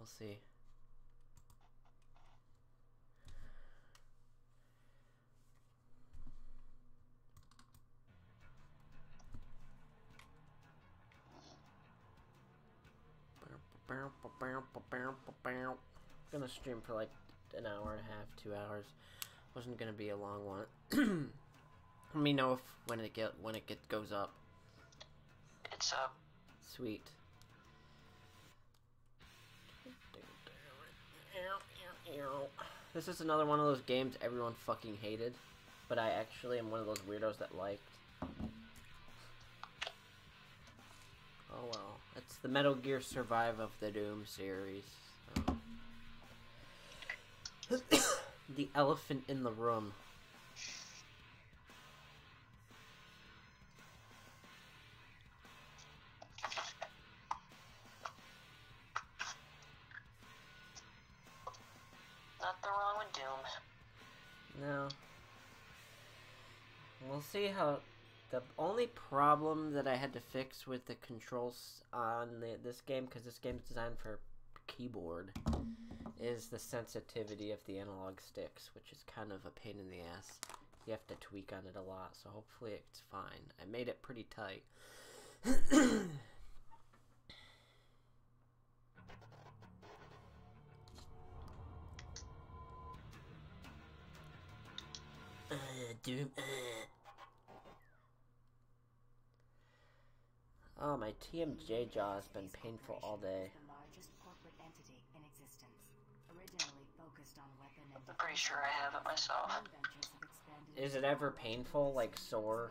We'll see. I'm gonna stream for like an hour and a half, 2 hours. Wasn't gonna be a long one. Let me know if when it goes up. It's up. Sweet. This is another one of those games everyone fucking hated, but I actually am one of those weirdos that liked. Oh well, it's the Metal Gear Survive of the Doom series. The elephant in the room. Nothing wrong with Doom. No. We'll see how... The only problem that I had to fix with the controls on this game, because this game is designed for keyboard, is the sensitivity of the analog sticks, which is kind of a pain in the ass. You have to tweak on it a lot, so hopefully it's fine. I made it pretty tight. Doom. Oh, my TMJ jaw has been painful all day. I'm pretty sure I have it myself. Is it ever painful, like sore?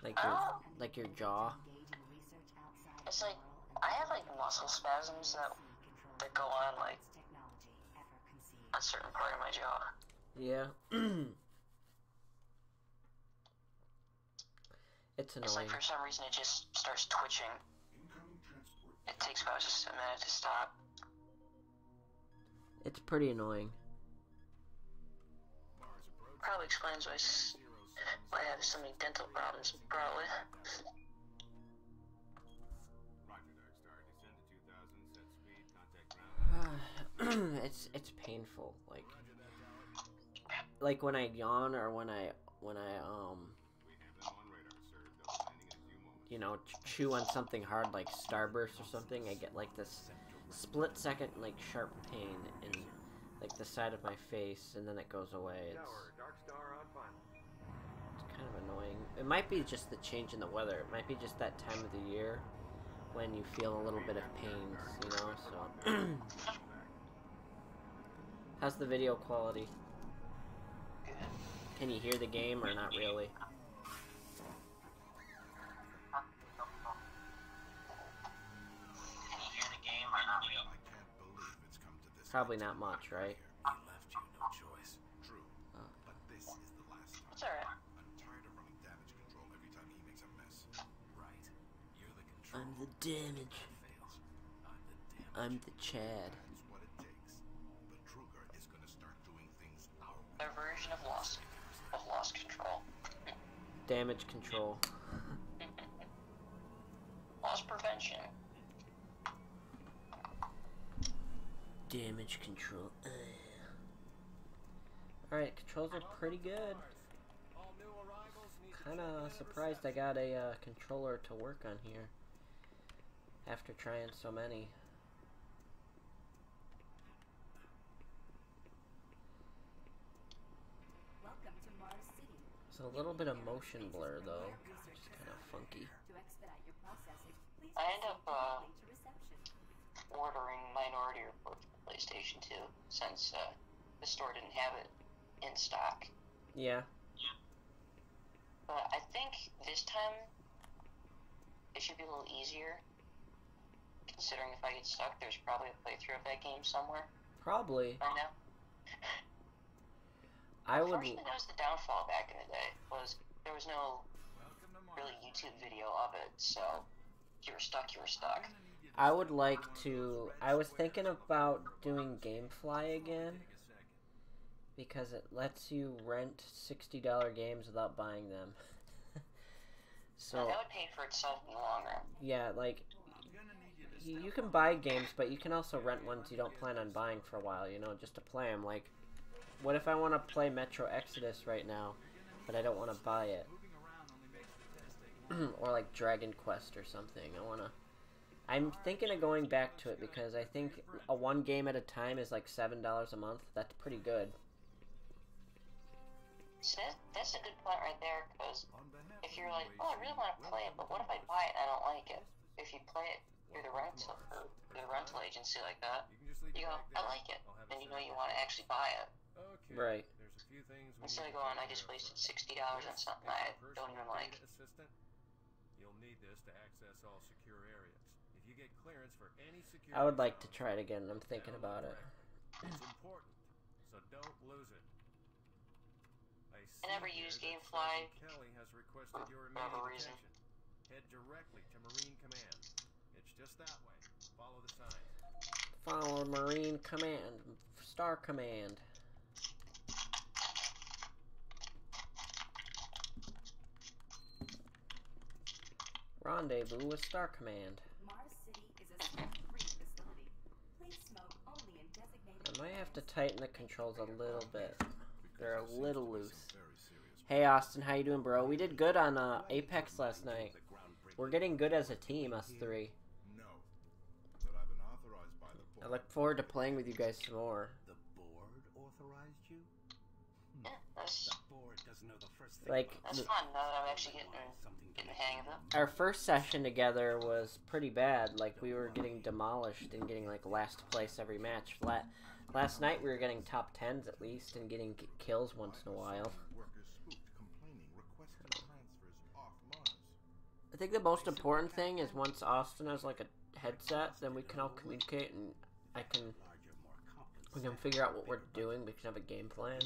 Like your jaw? It's like, I have like muscle spasms that go on like a certain part of my jaw. Yeah. It's annoying. It's like for some reason it just starts twitching. It takes about just a minute to stop. It's pretty annoying. Probably explains why I have so many dental problems, probably. It's painful, like when I yawn or when I you know, chew on something hard like Starburst or something, I get like this split second like sharp pain in like the side of my face, and then it goes away. It's kind of annoying. It might be just the change in the weather. It might be just that time of the year when you feel a little bit of pains, you know, so. How's the video quality? Good. Can you hear the game or not really? Can you hear the game or not really? Probably not much, right? It's alright. I'm the damage. I'm the Chad. Their version of lost control. Damage control. Loss prevention. Damage control. Alright, controls are pretty good. Kinda surprised I got a controller to work on here after trying so many. It's a little bit of motion blur though, which is kind of funky. I end up ordering Minority Report for PlayStation 2 since the store didn't have it in stock. Yeah. But I think this time it should be a little easier, considering if I get stuck, there's probably a playthrough of that game somewhere. Probably. Right now. Unfortunately, that was the downfall back in the day. There was no really YouTube video of it, so if you were stuck, you were stuck. I would like to... I was thinking about doing Gamefly again, because it lets you rent $60 games without buying them. So that would pay for itself in the long run. yeah, like, you can buy games, but you can also rent ones you don't plan on buying for a while, you know, just to play them. Like, what if I want to play Metro Exodus right now, but I don't want to buy it? Or like Dragon Quest or something. I'm thinking of going back to it because I think a one game at a time is like $7 a month. That's pretty good. So that's a good point right there, because if you're like, oh, I really want to play it, but what if I buy it and I don't like it? If you play it through the rental agency like that, you go, I like it, then you know you want to actually buy it. Right. Instead of going, I just wasted $60 on something I don't even like. You'll need this to access all secure areas. If you get clearance for any security, I would like to try it again. I'm thinking about it. It's important, so don't lose it. I never use GameFly Kelly has requested for your whatever immediate reason. attention. Head directly to Marine Command. It's just that way. Follow the signs. Follow Marine Command. Star Command. Rendezvous with Star Command. Mars City is a smoke-free facility. Please smoke only in designated I might have to tighten the controls a little bit. They're a little loose. Hey Austin, how you doing, bro? We did good on Apex last night. We're getting good as a team, us three. I look forward to playing with you guys some more. The board authorized you? Yeah, that's The board doesn't know the first thing Like, about fun now that I'm actually getting the hang of it. our first session together was pretty bad. Like, we were getting demolished and getting, like, last place every match. Last night we were getting top 10s at least and getting kills once in a while. I think the most important thing is once Austin has, like, a headset, then we can all communicate and we can figure out what we're doing. We can have a game plan.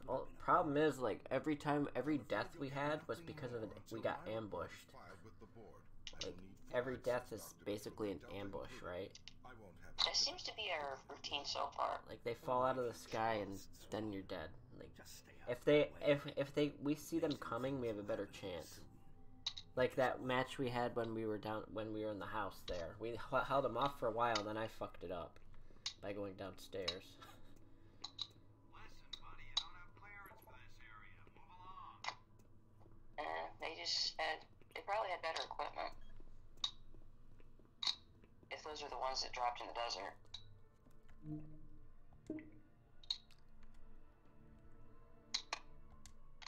Well, problem is, like, every death we had was because of we got ambushed. Like, every death is basically an ambush, right? That seems to be our routine so far. Like, they fall out of the sky and then you're dead. Like, if we see them coming, we have a better chance. Like that match we had when we were in the house there. We held them off for a while, then I fucked it up by going downstairs. Listen, buddy, you don't have clearance for this area. Move along. They probably had better equipment. If those are the ones that dropped in the desert.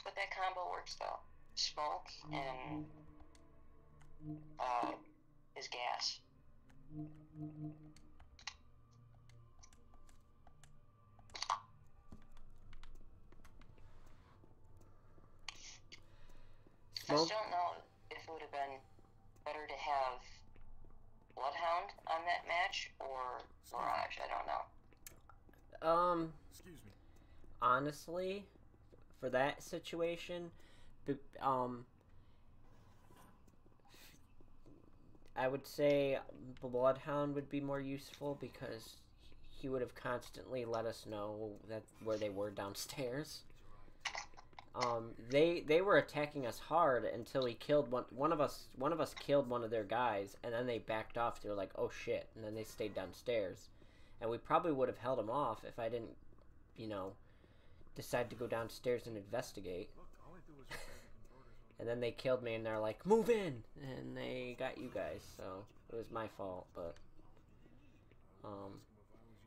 But that combo works though. Smoke and is gas. I Smoke? still don't know if it would have been better to have Bloodhound on that match or Mirage. I don't know. Excuse me. Honestly, for that situation, I would say Bloodhound would be more useful because he would have constantly let us know where they were downstairs. They were attacking us hard until we killed one of us killed one of their guys, and then they backed off. They were like, oh shit, and then they stayed downstairs. And we probably would have held them off if I didn't, decide to go downstairs and investigate. And then they killed me, and they're like, move in! And they got you guys, so it was my fault, but...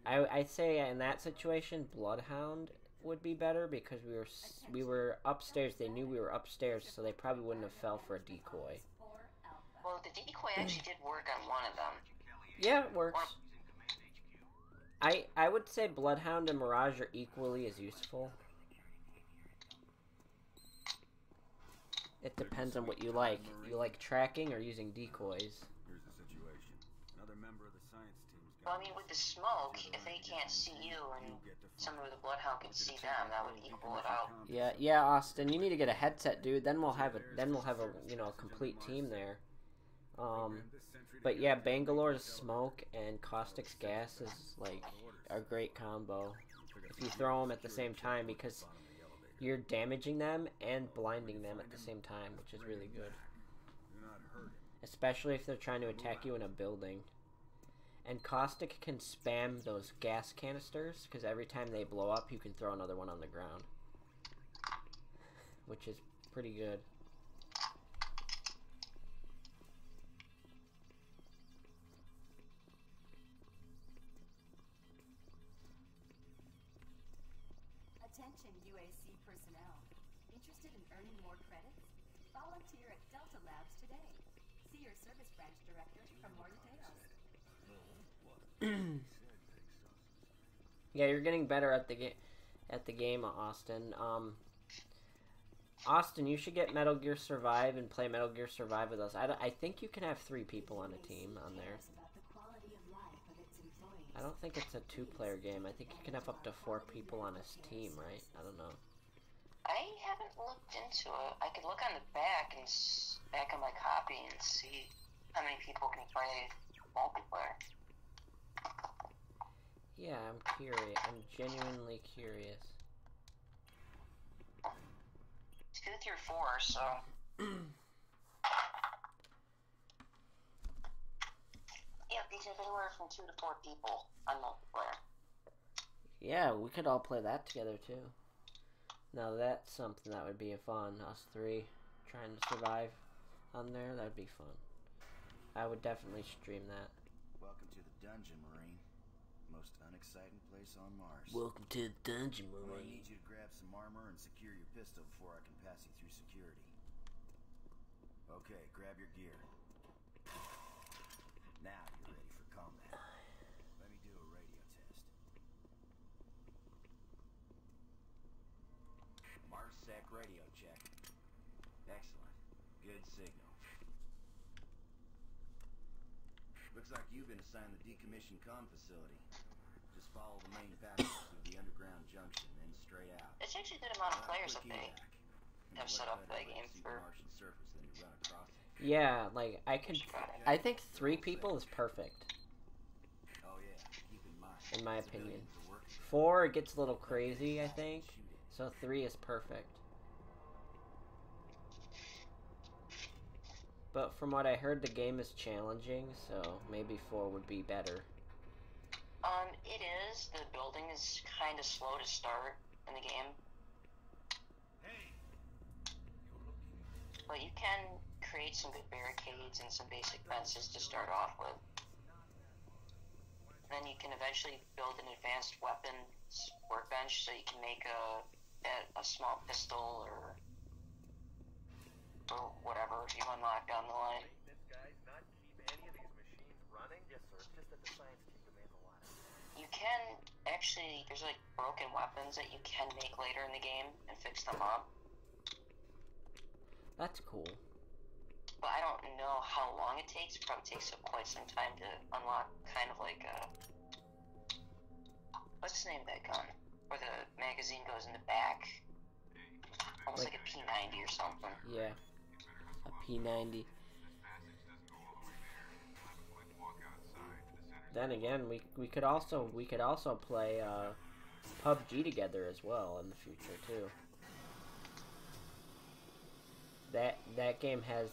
I'd say in that situation, Bloodhound would be better, because we were upstairs. They knew we were upstairs, so they probably wouldn't have fell for a decoy. Well, the decoy actually did work on one of them. Yeah, it works. I would say Bloodhound and Mirage are equally as useful. It depends on what you like. You like tracking or using decoys? Here's the situation. Another member of the science team's Well, I mean, with the smoke, if they can't see you and someone with a Bloodhound can see them, that would equal it out. Yeah, Austin, you need to get a headset, dude. Then we'll have a complete team there. But yeah, Bangalore's smoke and Caustic's gas is like a great combo if you throw them at the same time, because you're damaging them and blinding them at the same time, which is really good. especially if they're trying to attack you in a building. And Caustic can spam those gas canisters, because every time they blow up, you can throw another one on the ground. Which is pretty good. Attention UAC personnel. Interested in earning more credits? Volunteer at Delta Labs today. See your service branch director for more details. Yeah, you're getting better at the game, Austin. Austin, you should get Metal Gear Survive and play Metal Gear Survive with us. I think you can have 3 people on a team on there. I don't think it's a 2-player game. I think you can have up to 4 people on a team, right? I don't know. I haven't looked into it. I could look on the back and back on my copy and see how many people can play multiplayer. Yeah, I'm curious. I'm genuinely curious. 2 through 4, so. Yeah, you can have anywhere from 2 to 4 people on multiplayer. Yeah, we could all play that together too. Now that's something that would be fun. Us 3 trying to survive on there. That'd be fun. I would definitely stream that. Welcome to the dungeon, Marine. Most unexciting place on Mars. Welcome to the dungeon, I'm gonna Marine. need you to grab some armor and secure your pistol before I can pass you through security. Okay, grab your gear. Now you're ready for combat. Let me do a radio test. MarsSec radio check. Excellent. Good signal. Looks like you've been assigned the decommissioned comm facility. Just follow the main passages of the underground junction, then straight out. It's actually a good amount of players that they have set up that game for. Yeah, like I think 3 people is perfect. Oh yeah, keep in mind. In my opinion. 4 it gets a little crazy, I think. So 3 is perfect. But from what I heard, the game is challenging, so maybe 4 would be better. It is. The building is kind of slow to start in the game. But you can create some good barricades and some basic fences to start off with. Then you can eventually build an advanced weapons workbench so you can make a small pistol or whatever you unlock down the line. You can actually, there's like broken weapons that you can make later in the game and fix them up. That's cool. But I don't know how long it takes. It probably takes quite some time to unlock kind of like a... What's the name of that gun? Where the magazine goes in the back. Almost like a P90 or something. Yeah. A P90. Then again, we could also play PUBG together as well in the future too. That game has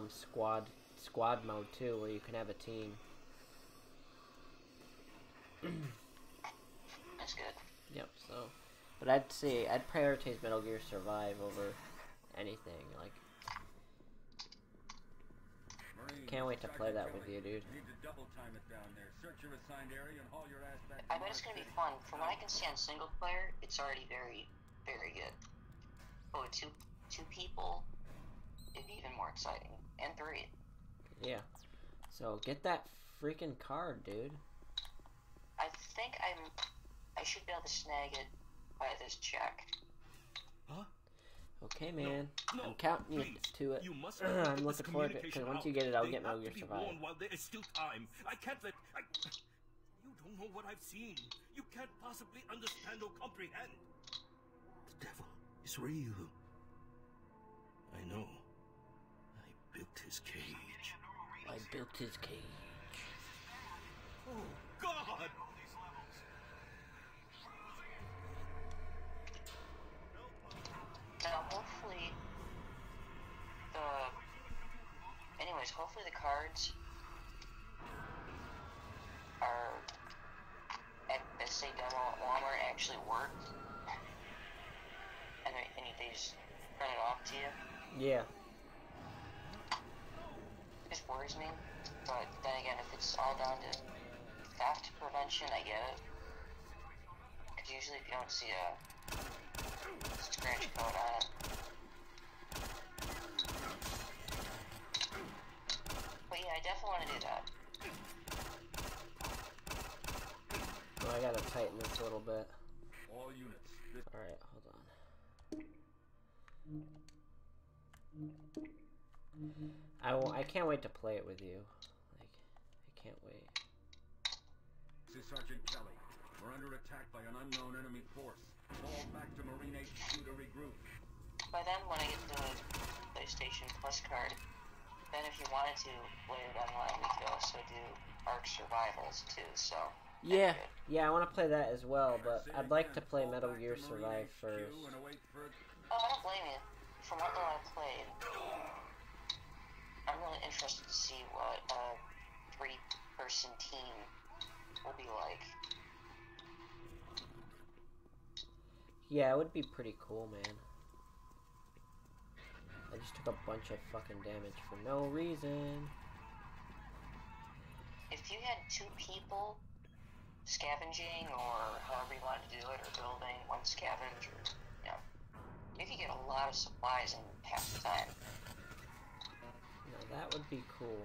squad mode too, where you can have a team. That's good. Yep. So, but I'd prioritize Metal Gear Survive over anything. Like, can't wait to play that with you, dude. I bet it's gonna be fun. From what I can see on single player, it's already very, very good. But with two people, it'd be even more exciting. And 3. Yeah. So get that freaking card, dude. I think I should be able to snag it by this check. Huh? Okay, man. No, I'm counting you please. to it. You must I'm looking forward to it, because once you get it, I'll get Metal Gear Survive. While there is still time. I can't let... You don't know what I've seen. You can't possibly understand or comprehend. The devil is real. I know. I built his cage. I built his cage. Oh, God! Now, hopefully, anyway, anyways, hopefully the cards are, as say demo at Walmart, actually work. And they just print it off to you. Yeah. It just worries me. But then again, if it's all down to theft prevention, I get it. Because usually if you don't see a scratch code on it. But yeah, I definitely want to do that. Well, I gotta tighten this a little bit. All units. Alright, hold on. I can't wait to play it with you. Like, I can't wait. This is Sergeant Kelly. We're under attack by an unknown enemy force. Fall back to Marine HQ to regroup. By then, when I get the PlayStation Plus card, then if you wanted to play it online, we could also do Ark Survivals too, so... Yeah, I want to play that as well, but I'd like to play Metal Gear Survive first. Oh, I don't blame you. From what little I played, I'm really interested to see what a 3-person team will be like. Yeah, it would be pretty cool, man. I just took a bunch of fucking damage for no reason. If you had 2 people scavenging, or however you want to do it, or building, one scavenge, or, you know, you could get a lot of supplies in half the time. Now that would be cool.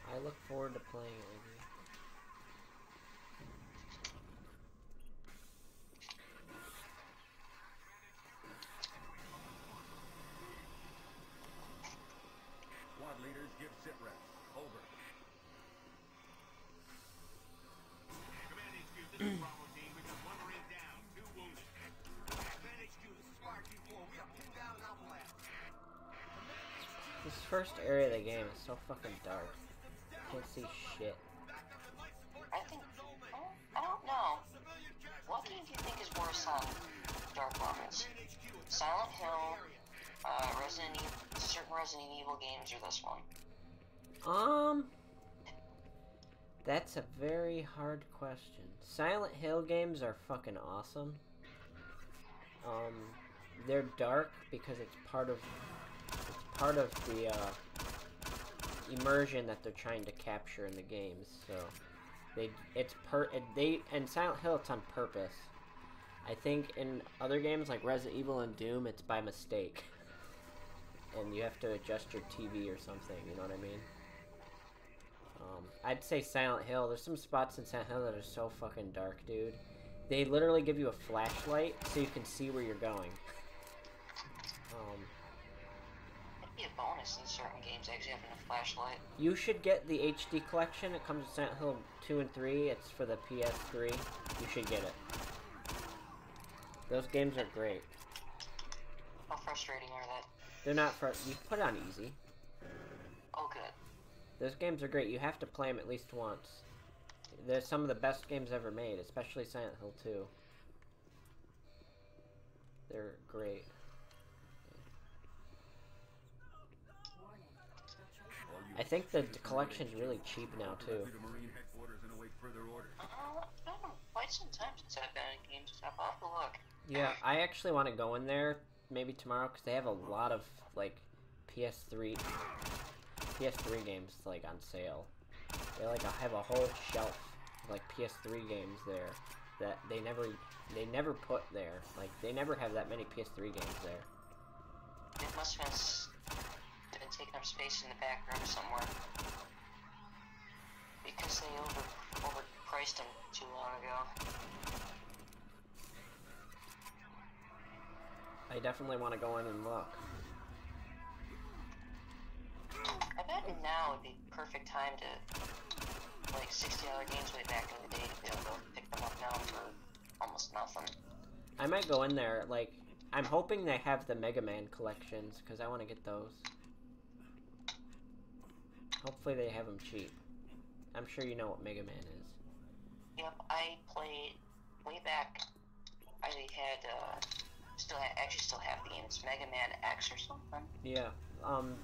I look forward to playing it with you. Squad leaders give sit reps. Over. Command HQ, this is Bravo team. We got 1 Marine down, 2 wounded. Command HQ, this is Spark 4. We are pinned down and outclassed. This first area of the game is so fucking dark. Can't see shit. I think... I don't know. What game do you think is worse on dark moments? Silent Hill, certain Resident Evil games, or this one? That's a very hard question. Silent Hill games are fucking awesome. They're dark because it's part of the immersion that they're trying to capture in the games. So and Silent Hill, it's on purpose. I think in other games like Resident Evil and Doom, it's by mistake, and you have to adjust your TV or something. You know what I mean? I'd say Silent Hill. There's some spots in Silent Hill that are so fucking dark, dude. They literally give you a flashlight so you can see where you're going. It'd be a bonus in certain games actually having a flashlight. You should get the HD collection. It comes with Silent Hill 2 and 3. It's for the PS3. You should get it. Those games are great. How frustrating are they? They're not you put it on easy. Oh, good. Those games are great. You have to play them at least once. They're some of the best games ever made, especially Silent Hill 2. They're great. I think the collection's really cheap now, too. It's been quite some time since I've been in games. I'll have to look. Yeah, I actually want to go in there maybe tomorrow because they have a lot of like PS3 games like on sale. They have a whole shelf of, like PS3 games there that they never put there. Like they never have that many PS3 games there. It must have been taking up space in the back room somewhere because they overpriced them too long ago. I definitely want to go in and look. I bet now would be perfect time to, like, $60 games way back in the day to be able to pick them up now for almost nothing. I might go in there, like, I'm hoping they have the Mega Man collections, because I want to get those. Hopefully they have them cheap. I'm sure you know what Mega Man is. Yep, I played way back, I had still have the game. It's Mega Man X or something. Yeah.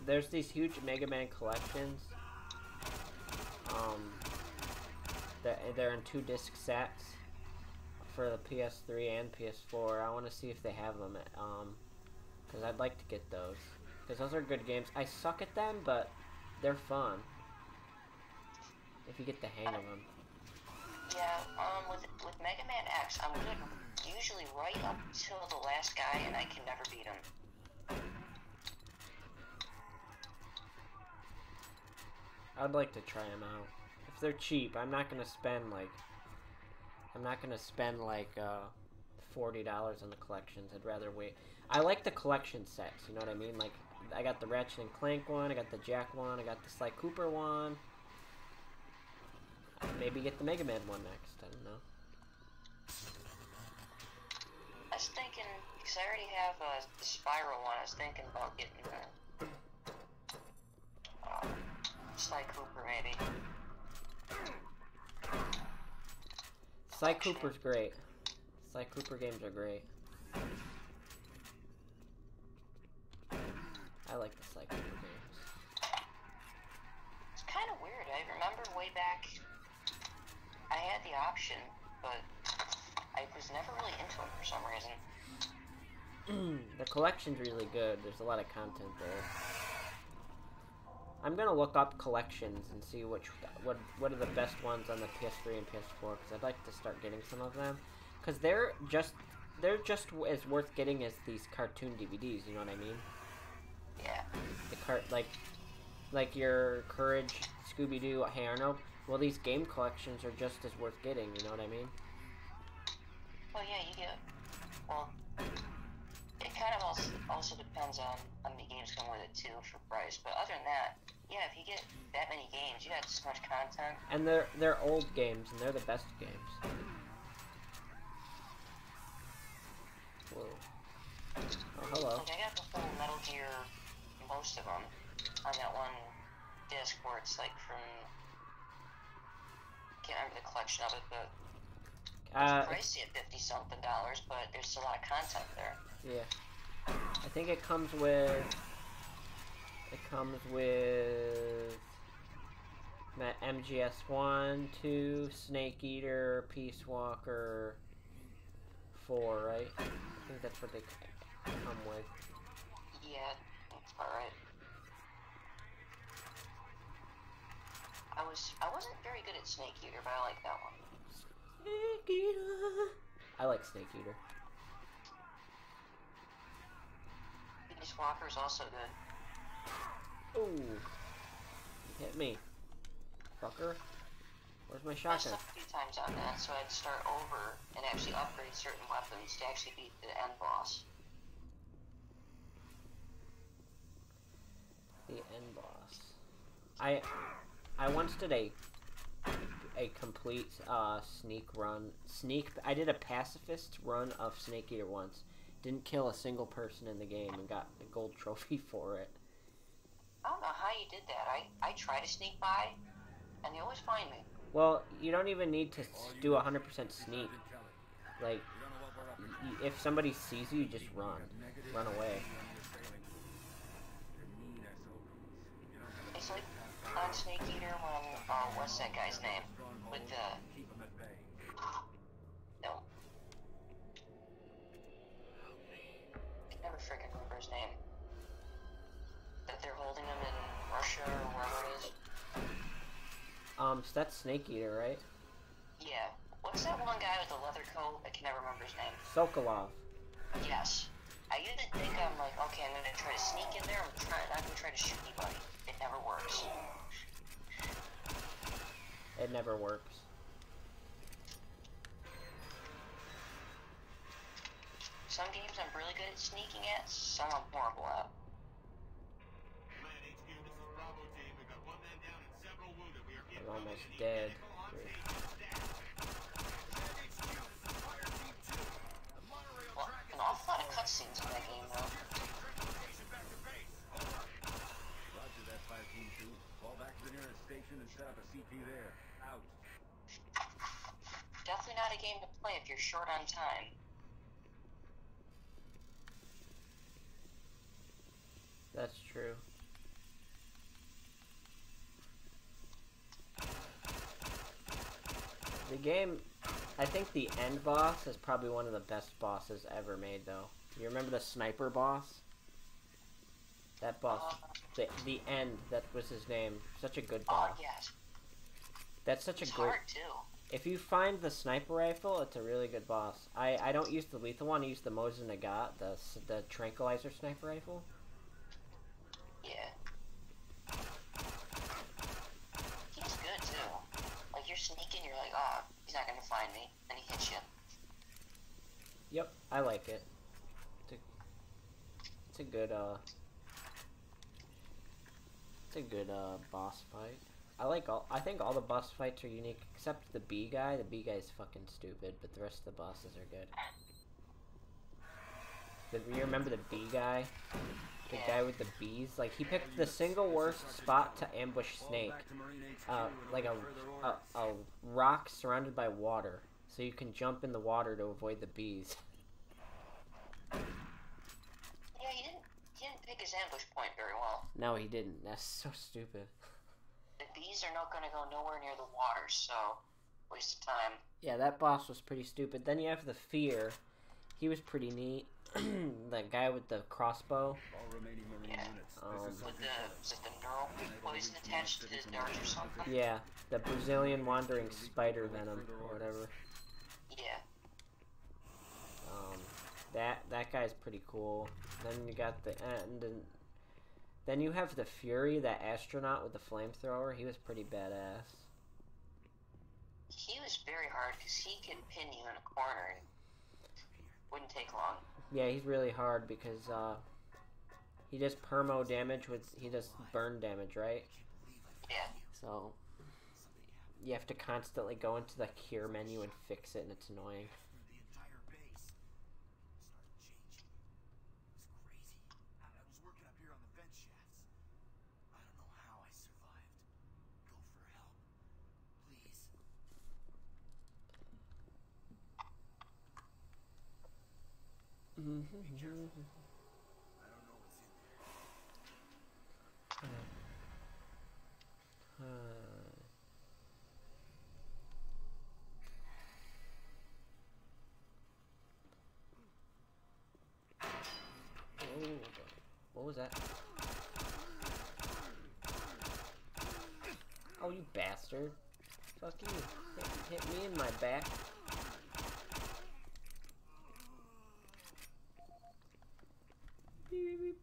There's these huge Mega Man collections. They're in 2-disc sets for the PS3 and PS4. I want to see if they have them. Because I'd like to get those. Because those are good games. I suck at them, but they're fun. If you get the hang of them. Yeah, with Mega Man X, I'm good usually right up till the last guy, and I can never beat him. I'd like to try them out. If they're cheap, I'm not gonna spend like $40 on the collections. I'd rather wait. I like the collection sets, you know what I mean? Like, I got the Ratchet and Clank one, I got the Jack one, I got the Sly Cooper one. Maybe get the Mega Man one next, I don't know. I was thinking, because I already have the Spiral one, I was thinking about getting Sly Cooper, maybe. Sly Cooper's great. Sly Cooper games are great. I like the Sly Cooper games. It's kind of weird. I remember way back, I had the option, but I was never really into it for some reason. The collection's really good. There's a lot of content there. I'm gonna look up collections and see what are the best ones on the PS3 and PS4, because I'd like to start getting some of them, because they're just as worth getting as these cartoon DVDs. You know what I mean? Yeah. Like your Courage, Scooby-Doo, Hey Arnold. Well, these game collections are just as worth getting. You know what I mean? Well, yeah, you get. Well, it kind of also depends on the games come with it too for price. But other than that, yeah, if you get that many games, you got so much content. And they're old games, and they're the best games. Whoa. Oh, hello. Like, I got the full Metal Gear, most of them, on that one disc where it's like from. Can't remember the collection of it, but it's pricey at $50-something, but there's a lot of content there. Yeah. I think it comes with MGS 1, 2, Snake Eater, Peace Walker, 4, right? I think that's what they come with. Yeah, that's about right. I wasn't very good at Snake Eater, but I like that one. Snake Eater. I like Snake Eater. Peace Walker's also good. Ooh. You hit me. Fucker. Where's my I shotgun? stuck a few times on that, so I'd start over and actually upgrade certain weapons to actually beat the end boss. The end boss. I once did a complete sneak run. I did a pacifist run of Snake Eater once. Didn't kill a single person in the game and got a gold trophy for it. I don't know how you did that. I try to sneak by, and they always find me. Well, you don't even need to do 100% sneak. Like, if somebody sees you, just run. Run away. It's like on Snake Eater when, what's that guy's name? With the... No. I never freaking remember his name. That they're holding him in Russia or wherever it is. So that's Snake Eater, right? Yeah. What's that one guy with the leather coat? I can never remember his name. Sokolov. Yes. I used to think I'm like, okay, I'm gonna try to sneak in there. I'm not gonna try to shoot anybody. It never works. It never works. Some games I'm really good at sneaking at, some I'm horrible at. I'm almost dead. Well, an awful lot of cutscenes in that game, though. Roger that, 5-2. Fall back to the nearest station and set up a CP there. Out. Definitely not a game to play if you're short on time. That's true. The game, I think the end boss is probably one of the best bosses ever made, though. You remember the sniper boss? That boss, the end, that was his name. Such a good boss. Oh, yes. That's such a It's great... hard, too. If you find the sniper rifle, it's a really good boss. I don't use the lethal one, I use the Mosin Nagant, the tranquilizer sniper rifle. Yeah. He's good, too. Like, you're sneaking, you're like, oh, he's not gonna find me. And he hits you. Yep, I like it. It's a good, boss fight. I think all the boss fights are unique, except the bee guy. The bee guy is fucking stupid, but the rest of the bosses are good. You remember the bee guy? The guy with the bees? Like, he picked the single worst spot to ambush Snake. Like a rock surrounded by water. So you can jump in the water to avoid the bees. Yeah, he didn't pick his ambush point very well. No, he didn't. That's so stupid. The bees are not gonna go nowhere near the water, so waste of time. Yeah, that boss was pretty stupid. Then you have the Fear. He was pretty neat. That guy with the crossbow. Yeah. Is it the neural poison attached to his nerves or something? Yeah, the Brazilian wandering spider venom or whatever. Yeah. That guy's pretty cool. Then you got the end, and then you have the Fury, that astronaut with the flamethrower. He was pretty badass. He was very hard because he could pin you in a corner and wouldn't take long. Yeah, he's really hard because he does permo damage he does burn damage, right? Yeah. So you have to constantly go into the cure menu and fix it, and it's annoying. I don't know what's in What was that? Oh, you bastard. Fuck you. Hit me in my back. Beep, beep, beep.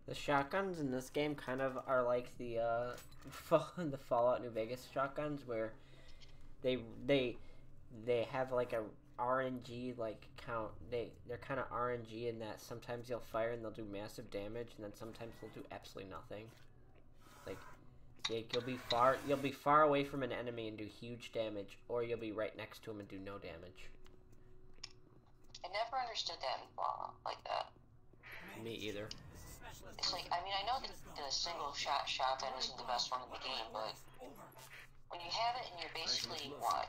The shotguns in this game kind of are like the the Fallout New Vegas shotguns, where they have like a RNG like count. They're kind of RNG in that sometimes you'll fire and they'll do massive damage, and then sometimes they'll do absolutely nothing. Like you'll be far away from an enemy and do huge damage, or you'll be right next to him and do no damage. I never understood that in Fallout like that. Me either. It's like, I mean, I know that the single shotgun isn't the best one in the game, but when you have it and you're basically, what,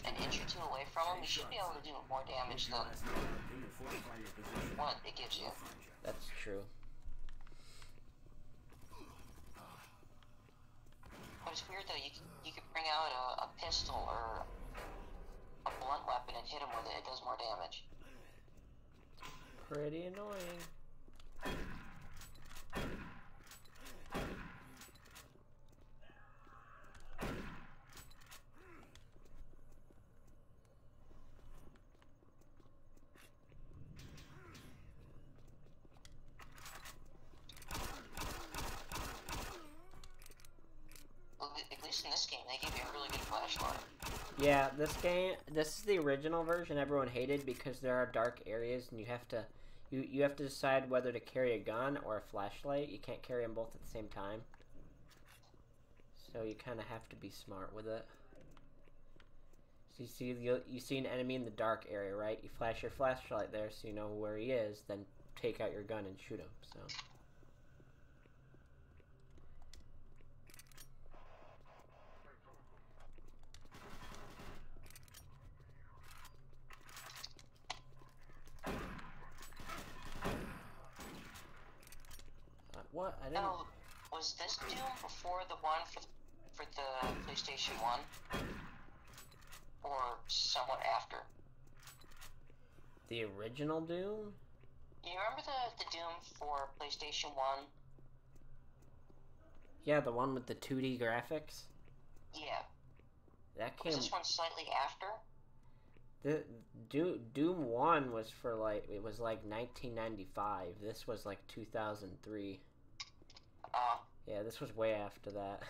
an inch or two away from him, you should be able to do more damage than what it gives you. That's true. But it's weird though, you could bring out a pistol or a blunt weapon and hit him with it, it does more damage. Pretty annoying. Well, at least in this game, they give you a really good flashlight. Yeah, this is the original version everyone hated because there are dark areas and you have to decide whether to carry a gun or a flashlight. You can't carry them both at the same time. So you kind of have to be smart with it. So you see an enemy in the dark area, right? You flash your flashlight there so you know where he is, then take out your gun and shoot him, so. What? I didn't... Oh, was this Doom before the one for the PlayStation 1? Or somewhat after? The original Doom? You remember the Doom for PlayStation 1? Yeah, the one with the 2D graphics? Yeah. That came... Was this one slightly after? The Doom 1 was for like... It was like 1995. This was like 2003. Yeah, this was way after that.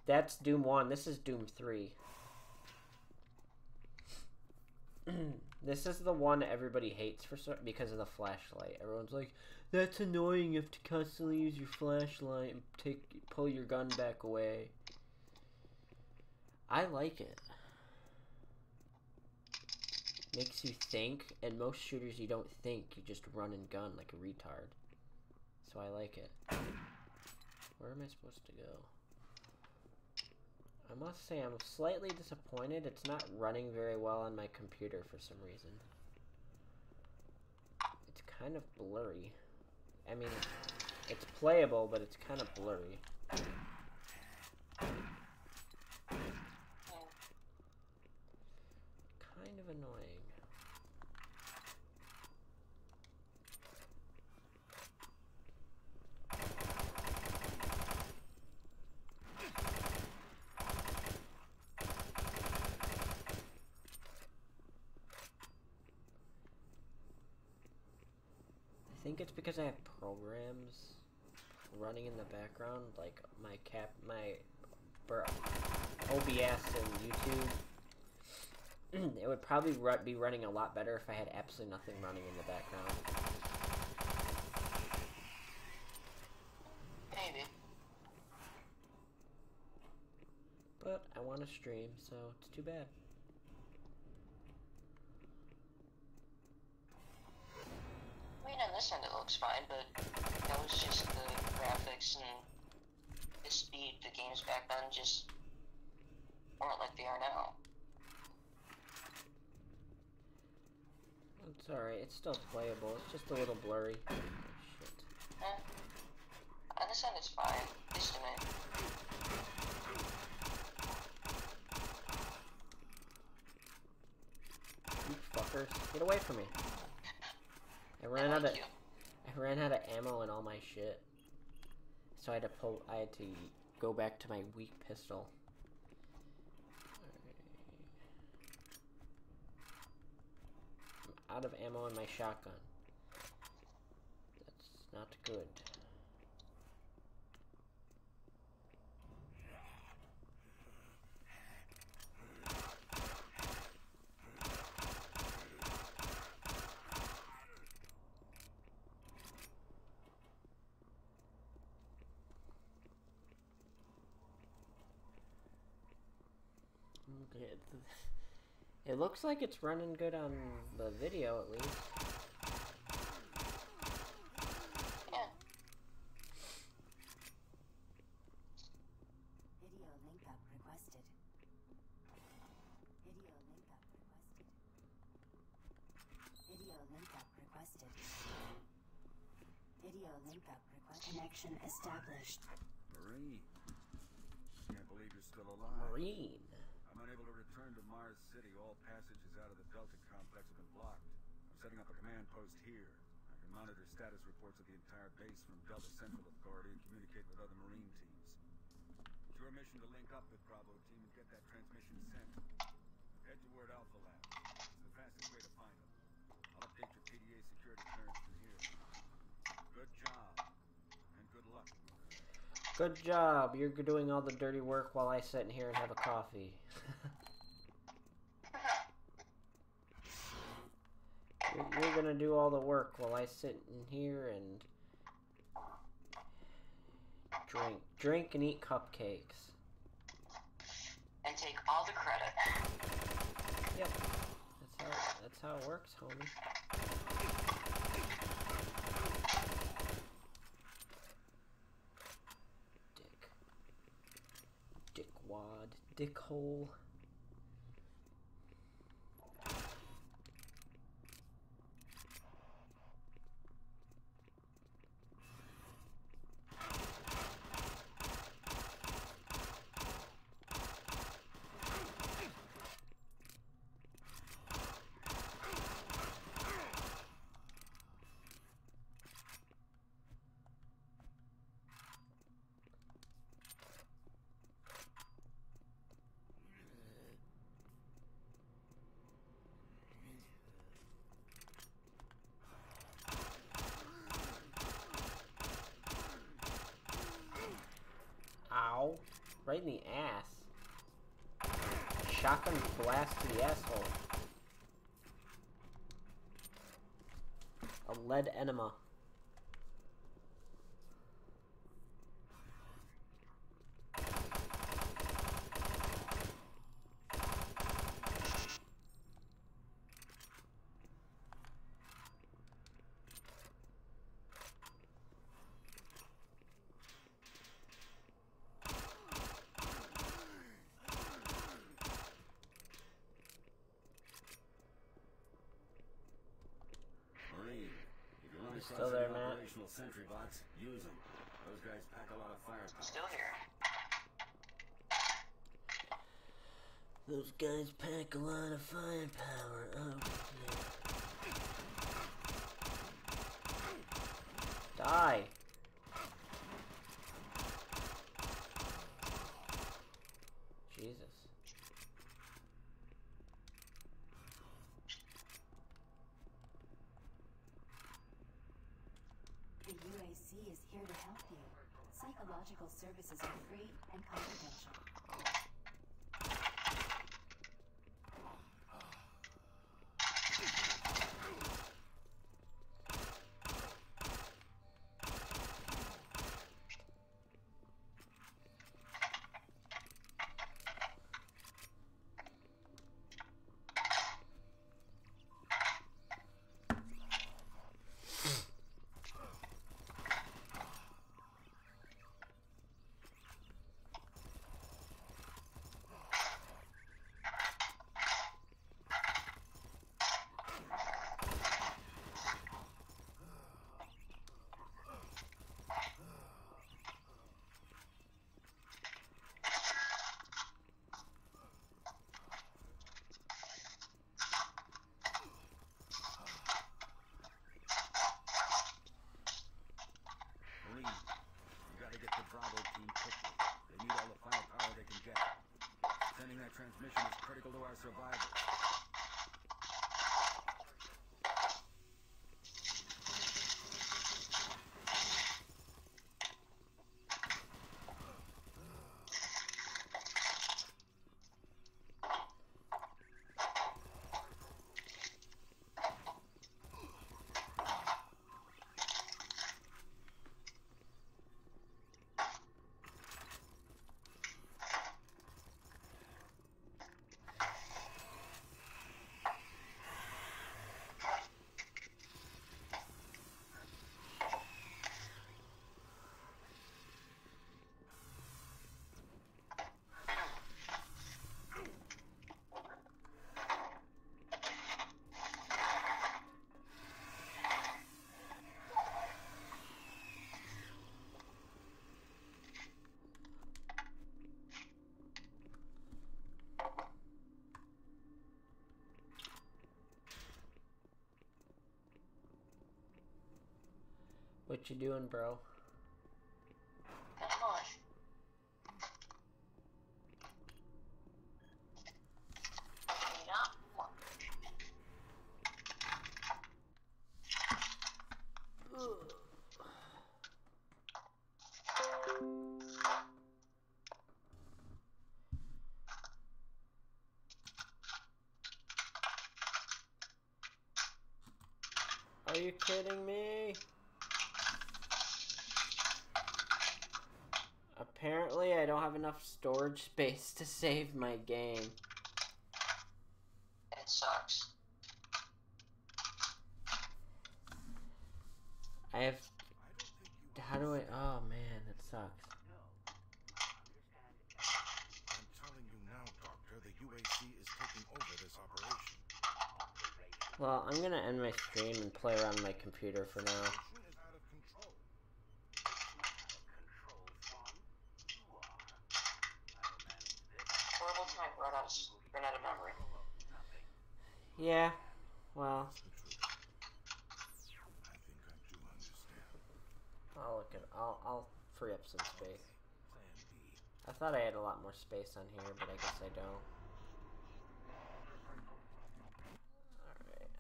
That's Doom 1. This is Doom 3. This is the one everybody hates because of the flashlight. Everyone's like, that's annoying. You have to constantly use your flashlight and pull your gun back away. I like it. Makes you think, and most shooters you don't think, you just run and gun like a retard. So I like it. Where am I supposed to go? I must say I'm slightly disappointed. It's not running very well on my computer for some reason. It's kind of blurry. I mean, it's playable, but it's kind of blurry. Kind of annoying. I think it's because I have programs running in the background, like my OBS and YouTube. It would probably be running a lot better if I had absolutely nothing running in the background. Maybe. But I want to stream, so it's too bad. I mean, on this end it looks fine, but that was just the graphics and the speed. The games back then just weren't like they are now. It's alright, it's still playable, it's just a little blurry. Oh, shit. On this end it's fine, at least to me. You fuckers, get away from me. I ran out of ammo and all my shit. So I had to go back to my weak pistol. I'm out of ammo in my shotgun. That's not good. It looks like it's running good on the video, at least. Yeah. Video link up requested. Video link up requested. Video link up requested. Video link up requested. Connection established. Marine. Can't believe you're still alive. Marine. I'm unable to return to Mars City. All passages out of the Delta complex have been blocked. I'm setting up a command post here. I can monitor status reports of the entire base from Delta Central Authority and communicate with other Marine teams. It's your mission to link up with Bravo team and get that transmission sent. Head toward Alpha Lab. It's the fastest way to find them. I'll update your PDA security clearance from here. Good job. And good luck. Good job. You're doing all the dirty work while I sit in here and have a coffee. You're gonna do all the work while I sit in here and Drink and eat cupcakes. And take all the credit. Yep. That's how it works, homie. Dickwad. Dickhole. Ow. Right in the ass. Shotgun blast to the asshole. A lead enema. Still there, Matt? Operational sentry bots, use them. Those guys pack a lot of firepower. Still here. Those guys pack a lot of firepower. Oh, yeah. Die. Jesus. The UAC is here to help you. Psychological services are free and confidential. Transmission is critical to our survival. What you doing, bro? Come on. Are you kidding me? Apparently, I don't have enough storage space to save my game. It sucks. I have... How do I... Oh, man, it sucks. I'm telling you now, Doctor, the UAC is taking over this operation. Well, I'm gonna end my stream and play around my computer for now. Is out of control. Horrible time. Run out of memory. Yeah, well... I think I do understand. I'll free up some space. Plan B. I thought I had a lot more space on here, but I guess I don't. Alright.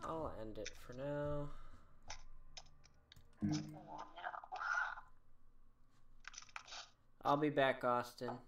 I'll end it for now. I'll be back, Austin.